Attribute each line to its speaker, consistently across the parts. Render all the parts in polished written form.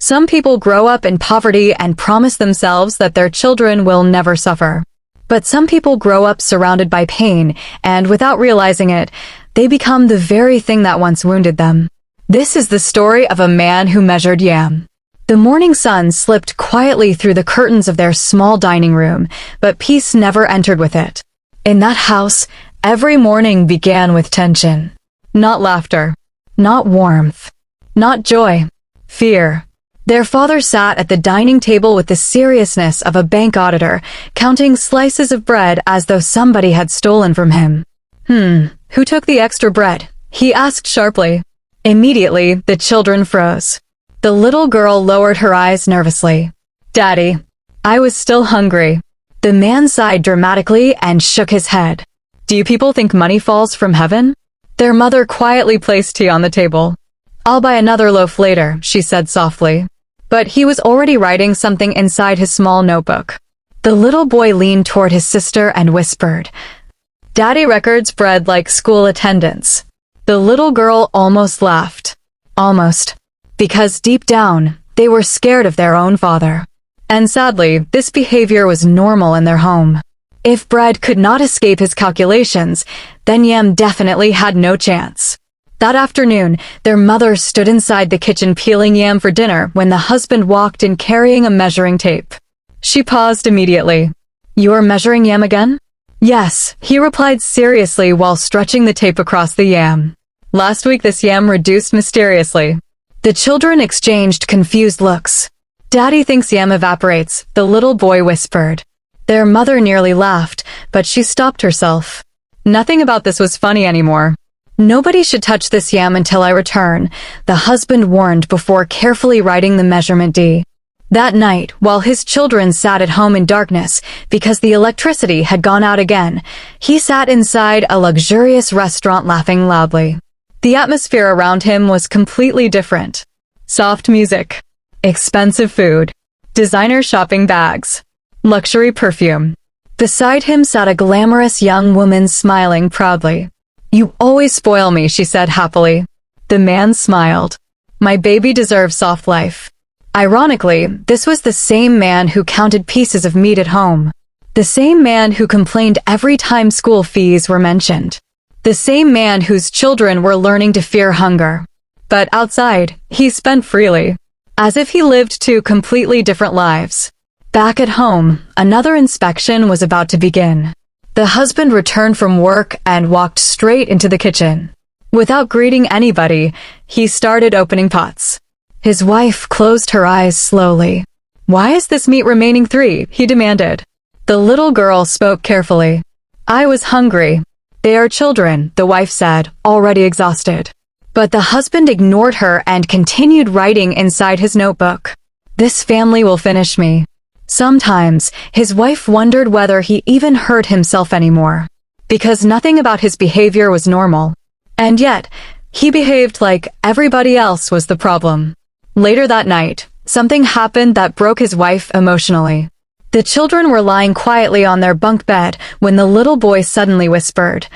Speaker 1: Some people grow up in poverty and promise themselves that their children will never suffer. But some people grow up surrounded by pain, and without realizing it, they become the very thing that once wounded them. This is the story of a man who measured yam. The morning sun slipped quietly through the curtains of their small dining room, but peace never entered with it. In that house, every morning began with tension. Not laughter. Not warmth. Not joy. Fear. Their father sat at the dining table with the seriousness of a bank auditor, counting slices of bread as though somebody had stolen from him. Who took the extra bread? He asked sharply. Immediately, the children froze. The little girl lowered her eyes nervously. Daddy. I was still hungry. The man sighed dramatically and shook his head. Do you people think money falls from heaven? Their mother quietly placed tea on the table. I'll buy another loaf later, she said softly. But he was already writing something inside his small notebook. The little boy leaned toward his sister and whispered, Daddy records bread like school attendance. The little girl almost laughed. Almost. Because deep down, they were scared of their own father. And sadly, this behavior was normal in their home. If bread could not escape his calculations, then yam definitely had no chance. That afternoon, their mother stood inside the kitchen peeling yam for dinner when the husband walked in carrying a measuring tape. She paused immediately. You are measuring yam again? Yes, he replied seriously while stretching the tape across the yam. Last week this yam reduced mysteriously. The children exchanged confused looks. Daddy thinks yam evaporates, the little boy whispered. Their mother nearly laughed, but she stopped herself. Nothing about this was funny anymore. Nobody should touch this yam until I return, the husband warned before carefully writing the measurement D. That night, while his children sat at home in darkness because the electricity had gone out again, he sat inside a luxurious restaurant laughing loudly. The atmosphere around him was completely different. Soft music, expensive food, designer shopping bags, luxury perfume. Beside him sat a glamorous young woman smiling proudly. You always spoil me, she said happily. The man smiled. My baby deserves soft life. Ironically, this was the same man who counted pieces of meat at home. The same man who complained every time school fees were mentioned. The same man whose children were learning to fear hunger. But outside, he spent freely, as if he lived two completely different lives. Back at home, another inspection was about to begin. The husband returned from work and walked straight into the kitchen. Without greeting anybody, he started opening pots. His wife closed her eyes slowly. Why is this meat remaining 3? He demanded. The little girl spoke carefully. I was hungry. They are children, the wife said, already exhausted. But the husband ignored her and continued writing inside his notebook. This family will finish me. Sometimes, his wife wondered whether he even heard himself anymore, because nothing about his behavior was normal. And yet, he behaved like everybody else was the problem. Later that night, something happened that broke his wife emotionally. The children were lying quietly on their bunk bed when the little boy suddenly whispered,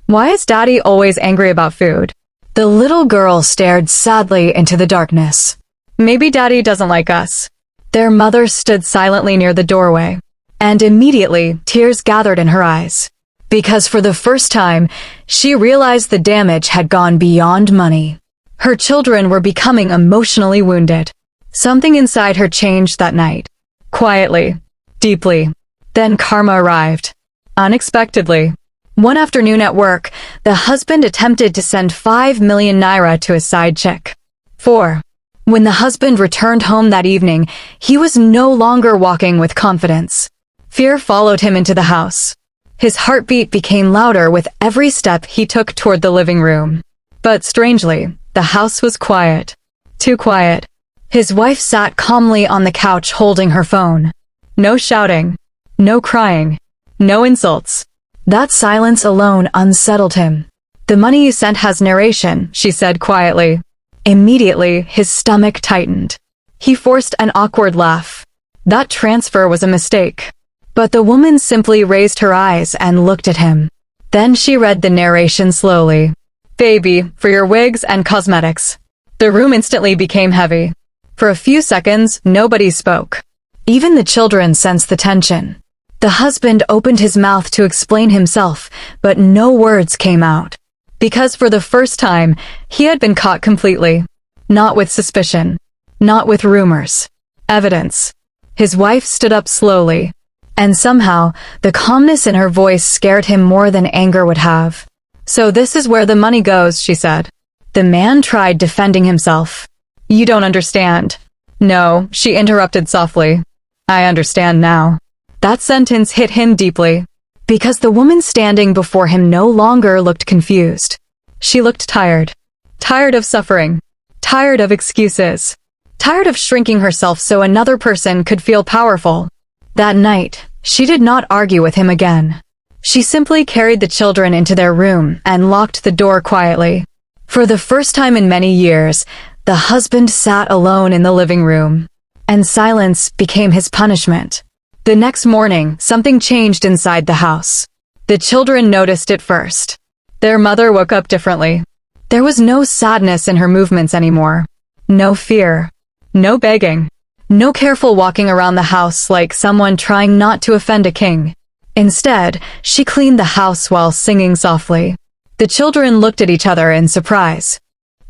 Speaker 1: Why is Daddy always angry about food? The little girl stared sadly into the darkness. Maybe Daddy doesn't like us. Their mother stood silently near the doorway, and immediately tears gathered in her eyes. Because for the first time, she realized the damage had gone beyond money. Her children were becoming emotionally wounded. Something inside her changed that night. Quietly, deeply. Then karma arrived. Unexpectedly. One afternoon at work, the husband attempted to send 5 million naira to a side chick. 4. When the husband returned home that evening, he was no longer walking with confidence. Fear followed him into the house. His heartbeat became louder with every step he took toward the living room. But strangely, the house was quiet. Too quiet. His wife sat calmly on the couch holding her phone. No shouting. No crying. No insults. That silence alone unsettled him. The money you sent has narration, she said quietly. Immediately, his stomach tightened. He forced an awkward laugh. That transfer was a mistake. But the woman simply raised her eyes and looked at him. Then she read the narration slowly. Baby, for your wigs and cosmetics. The room instantly became heavy. For a few seconds, nobody spoke. Even the children sensed the tension. The husband opened his mouth to explain himself, but no words came out. Because for the first time, he had been caught completely. Not with suspicion. Not with rumors. Evidence. His wife stood up slowly. And somehow, the calmness in her voice scared him more than anger would have. "So this is where the money goes," she said. The man tried defending himself. "You don't understand." "No," she interrupted softly. "I understand now." That sentence hit him deeply. Because the woman standing before him no longer looked confused. She looked tired. Tired of suffering. Tired of excuses. Tired of shrinking herself so another person could feel powerful. That night, she did not argue with him again. She simply carried the children into their room and locked the door quietly. For the first time in many years, the husband sat alone in the living room. And silence became his punishment. The next morning, something changed inside the house. The children noticed it first. Their mother woke up differently. There was no sadness in her movements anymore. No fear. No begging. No careful walking around the house like someone trying not to offend a king. Instead, she cleaned the house while singing softly. The children looked at each other in surprise.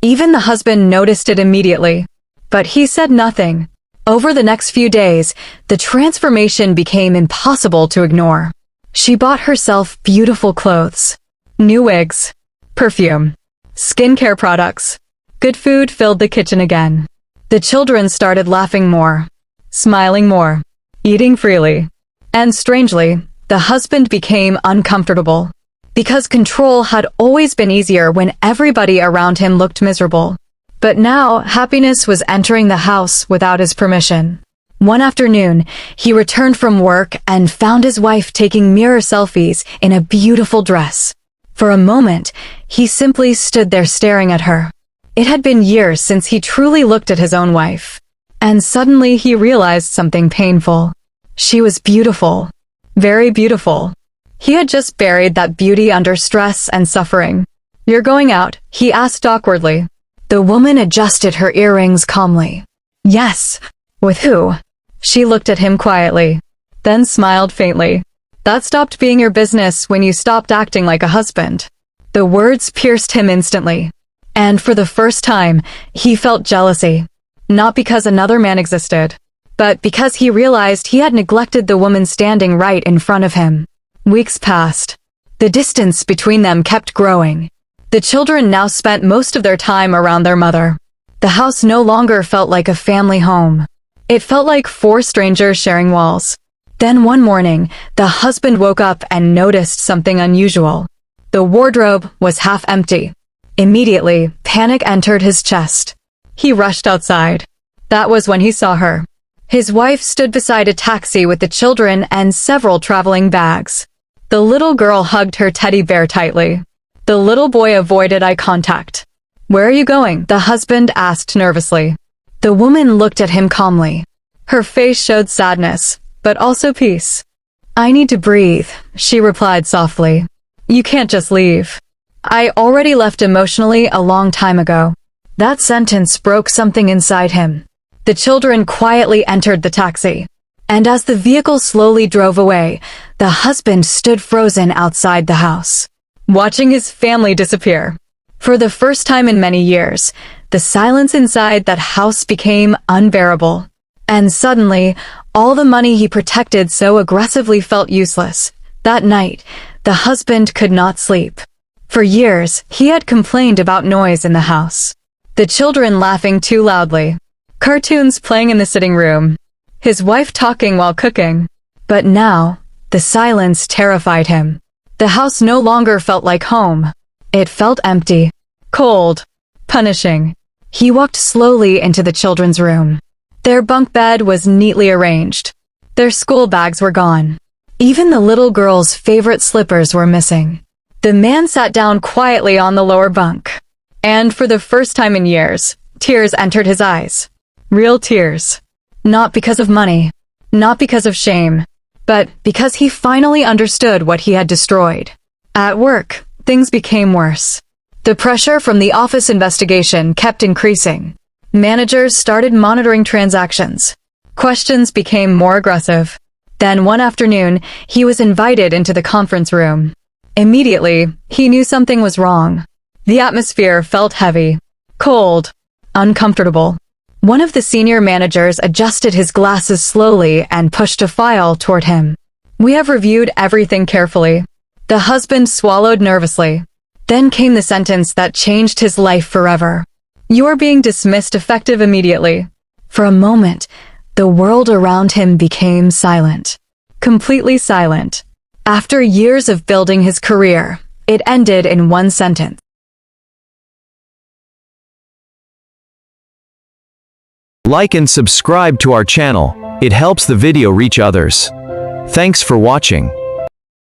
Speaker 1: Even the husband noticed it immediately. But he said nothing. Over the next few days, the transformation became impossible to ignore. She bought herself beautiful clothes, new wigs, perfume, skincare products. Good food filled the kitchen again. The children started laughing more, smiling more, eating freely. And strangely, the husband became uncomfortable. Because control had always been easier when everybody around him looked miserable. But now, happiness was entering the house without his permission. One afternoon, he returned from work and found his wife taking mirror selfies in a beautiful dress. For a moment, he simply stood there staring at her. It had been years since he truly looked at his own wife. And suddenly he realized something painful. She was beautiful. Very beautiful. He had just buried that beauty under stress and suffering. "You're going out?" he asked awkwardly. The woman adjusted her earrings calmly. "Yes." "With who?" She looked at him quietly, then smiled faintly. "That stopped being your business when you stopped acting like a husband." The words pierced him instantly. And for the first time, he felt jealousy. Not because another man existed, but because he realized he had neglected the woman standing right in front of him. Weeks passed. The distance between them kept growing. The children now spent most of their time around their mother. The house no longer felt like a family home. It felt like four strangers sharing walls. Then one morning, the husband woke up and noticed something unusual. The wardrobe was half empty. Immediately, panic entered his chest. He rushed outside. That was when he saw her. His wife stood beside a taxi with the children and several traveling bags. The little girl hugged her teddy bear tightly. The little boy avoided eye contact. "Where are you going?" the husband asked nervously. The woman looked at him calmly. Her face showed sadness, but also peace. "I need to breathe," she replied softly. "You can't just leave." "I already left emotionally a long time ago." That sentence broke something inside him. The children quietly entered the taxi. And as the vehicle slowly drove away, the husband stood frozen outside the house, watching his family disappear. For the first time in many years, the silence inside that house became unbearable. And suddenly, all the money he protected so aggressively felt useless. That night, the husband could not sleep. For years, he had complained about noise in the house. The children laughing too loudly. Cartoons playing in the sitting room. His wife talking while cooking. But now, the silence terrified him. The house no longer felt like home. It felt empty, cold, punishing. He walked slowly into the children's room. Their bunk bed was neatly arranged. Their school bags were gone. Even the little girl's favorite slippers were missing. The man sat down quietly on the lower bunk. And for the first time in years, tears entered his eyes. Real tears. Not because of money, not because of shame, but because he finally understood what he had destroyed. At work, things became worse. The pressure from the office investigation kept increasing. Managers started monitoring transactions. Questions became more aggressive. Then one afternoon, he was invited into the conference room. Immediately, he knew something was wrong. The atmosphere felt heavy, cold, uncomfortable. One of the senior managers adjusted his glasses slowly and pushed a file toward him. "We have reviewed everything carefully." The husband swallowed nervously. Then came the sentence that changed his life forever. "You are being dismissed effective immediately." For a moment, the world around him became silent. Completely silent. After years of building his career, it ended in one sentence.
Speaker 2: Like and subscribe to our channel. It helps the video reach others. Thanks for watching.